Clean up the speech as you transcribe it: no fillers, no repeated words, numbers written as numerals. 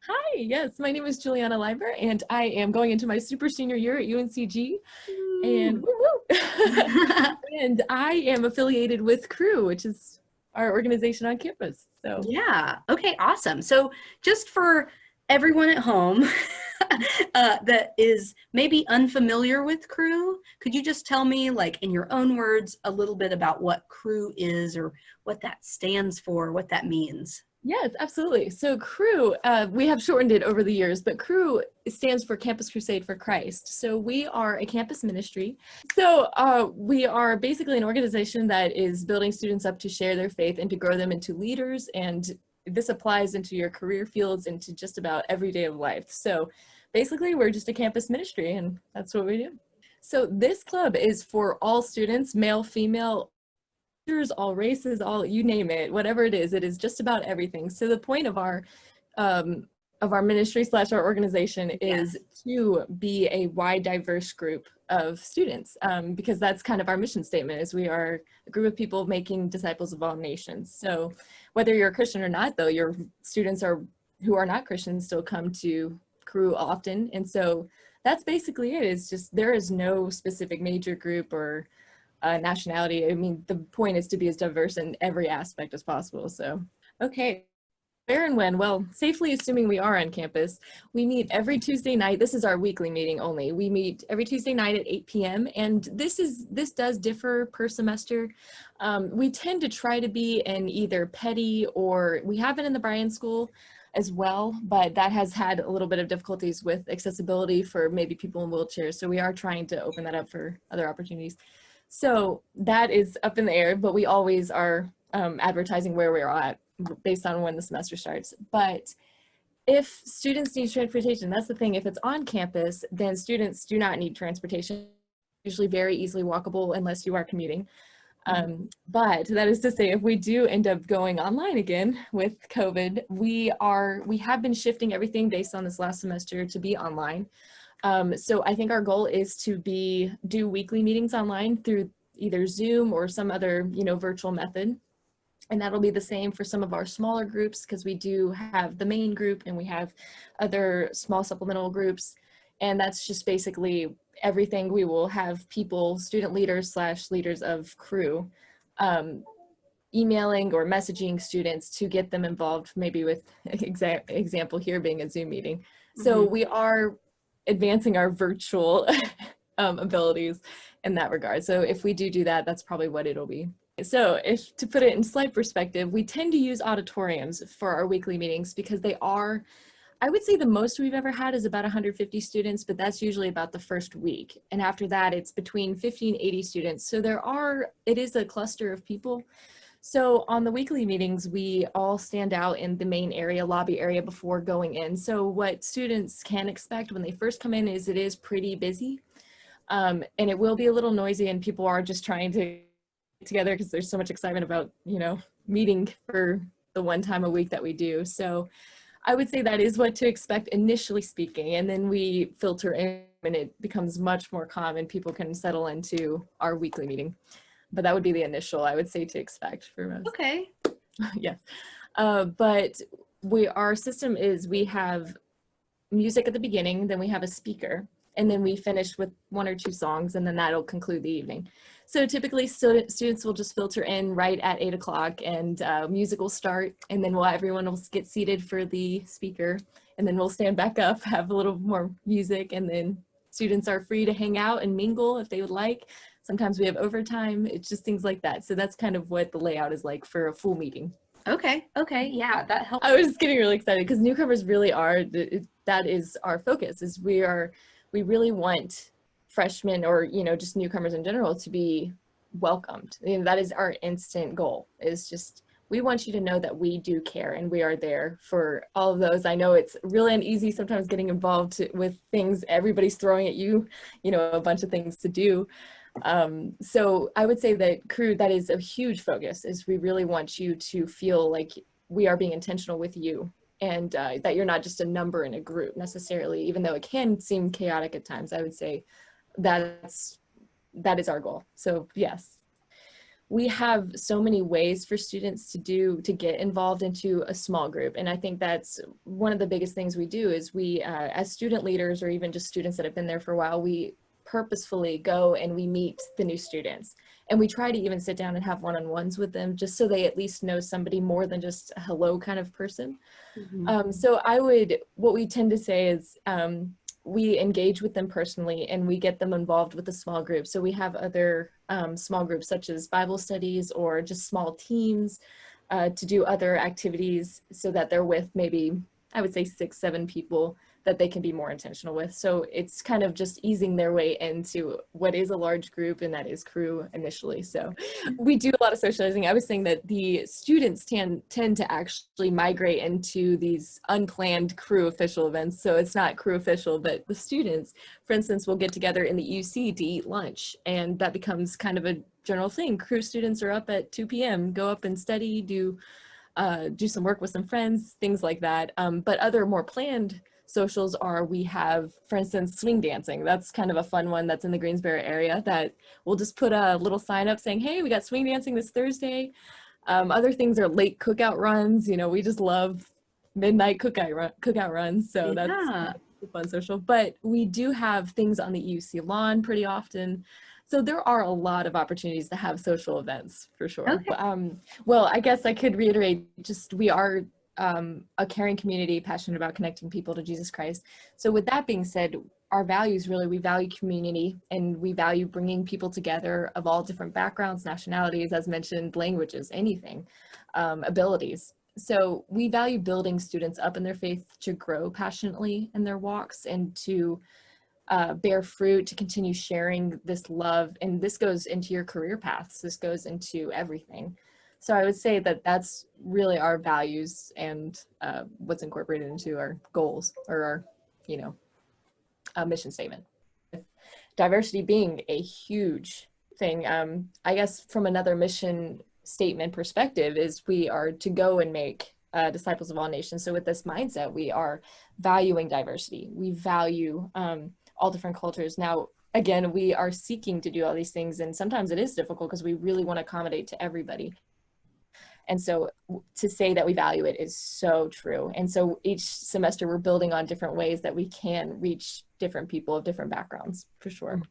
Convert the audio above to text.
Hi, yes, my name is Juliana Leiber, and I am going into my super senior year at UNCG, and Ooh. woo woo. And I am affiliated with Crew, which is our organization on campus. So, Yeah. Okay, awesome. So just for everyone at home that is maybe unfamiliar with Crew, could you just tell me, like in your own words, a little bit about what Crew is or what that stands for, what that means? yes, absolutely. So, Crew, we have shortened it over the years, but Crew stands for Campus Crusade for Christ. So, we are a campus ministry. So, we are basically an organization that is building students up to share their faith and to grow them into leaders. And this applies into your career fields, into just about every day of life. So, basically, we're just a campus ministry, and that's what we do. So, this club is for all students, male, female, all races, all you name it, whatever it is just about everything. So the point of our ministry slash our organization is Yes. to be a wide, diverse group of students, because that's kind of our mission statement. Is we are a group of people making disciples of all nations. So whether you're a Christian or not, though, your students are who are not Christians still come to Crew often, and so that's basically it. It's just there is no specific major group or nationality. I mean, the point is to be as diverse in every aspect as possible. So, okay. Where and when? Well, safely assuming we are on campus, we meet every Tuesday night. This is our weekly meeting only. We meet every Tuesday night at 8 p.m. And this does differ per semester. We tend to try to be in either Petty, or we have it in the Bryan School as well, but that has had a little bit of difficulties with accessibility for maybe people in wheelchairs. So we are trying to open that up for other opportunities. So that is up in the air, but we always are advertising where we're at based on when the semester starts. But if students need transportation, that's the thing. If it's on campus, then students do not need transportation. Usually very easily walkable unless you are commuting. But that is to say, if we do end up going online again with COVID, we have been shifting everything based on this last semester to be online. So I think our goal is to do weekly meetings online through either Zoom or some other, virtual method. And that'll be the same for some of our smaller groups, because we do have the main group and we have other small supplemental groups. And that's just basically everything. We will have people, student leaders slash leaders of Crew, emailing or messaging students to get them involved, maybe with example here being a Zoom meeting. So Mhm. we are advancing our virtual abilities in that regard. So if we do that, that's probably what it'll be. So if to put it in slight perspective, we tend to use auditoriums for our weekly meetings because they are, I would say the most we've ever had is about 150 students, but that's usually about the first week. And after that, it's between 50 and 80 students. So it is a cluster of people. So on the weekly meetings, we all stand out in the main area, lobby area, before going in. So what students can expect when they first come in is it is pretty busy, and it will be a little noisy, and people are just trying to get together because there's so much excitement about, meeting for the one time a week that we do. So I would say that is what to expect initially speaking, and then we filter in and it becomes much more calm and people can settle into our weekly meeting. But that would be the initial, I would say, to expect for most. Okay. Yes. But our system is we have music at the beginning, then we have a speaker, and then we finish with one or two songs, and then that'll conclude the evening. So typically students will just filter in right at 8 o'clock, and music will start, and then everyone will get seated for the speaker, and then we'll stand back up, have a little more music, and then students are free to hang out and mingle if they would like. Sometimes we have overtime. It's just things like that. So that's kind of what the layout is like for a full meeting. Okay. Okay. Yeah, that helps. I was just getting really excited because newcomers really are, that is our focus, is we really want freshmen or, just newcomers in general to be welcomed. That is our instant goal, is just, we want you to know that we do care and we are there for all of those. I know it's really uneasy sometimes getting involved with things, everybody's throwing at you, a bunch of things to do. So I would say that Crew, that is a huge focus, is we really want you to feel like we are being intentional with you, and that you're not just a number in a group necessarily, even though it can seem chaotic at times. I would say that is our goal. So yes. we have so many ways for students to get involved into a small group. And I think that's one of the biggest things we do is we, as student leaders, or even just students that have been there for a while, we purposefully go and we meet the new students. And we try to even sit down and have one-on-ones with them, just so they at least know somebody more than just a hello kind of person. So what we tend to say is, we engage with them personally and we get them involved with a small group. So we have other small groups such as Bible studies or just small teams to do other activities so that they're with maybe, I would say 6, 7 people that they can be more intentional with. So it's kind of just easing their way into what is a large group, and that is Crew initially. So we do a lot of socializing. I was saying that the students tend to actually migrate into these unplanned Crew official events. So it's not Crew official, but the students, for instance, will get together in the UC to eat lunch, and that becomes kind of a general thing. Crew students are up at 2 p.m., go up and study, do some work with some friends, things like that. But other more planned socials are, we have, for instance, swing dancing. That's kind of a fun one that's in the Greensboro area that we'll just put a little sign up saying, hey, we got swing dancing this Thursday. Other things are late cookout runs. You know, we just love midnight cookout runs. So that's a fun social. But we do have things on the UC lawn pretty often. So there are a lot of opportunities to have social events for sure. Okay. But, well, I guess I could reiterate, just we are a caring community passionate about connecting people to Jesus Christ. So with that being said, our values really, we value community and we value bringing people together of all different backgrounds, nationalities, as mentioned, languages, anything, abilities. So we value building students up in their faith to grow passionately in their walks and to bear fruit, to continue sharing this love. And this goes into your career paths. This goes into everything. So I would say that that's really our values and what's incorporated into our goals or our, you know, mission statement. Diversity being a huge thing. I guess from another mission statement perspective is we are to go and make disciples of all nations. So with this mindset, we are valuing diversity. We value all different cultures. Now, again, we are seeking to do all these things, and sometimes it is difficult because we really want to accommodate to everybody. And so to say that we value it is so true. And so each semester we're building on different ways that we can reach different people of different backgrounds, for sure.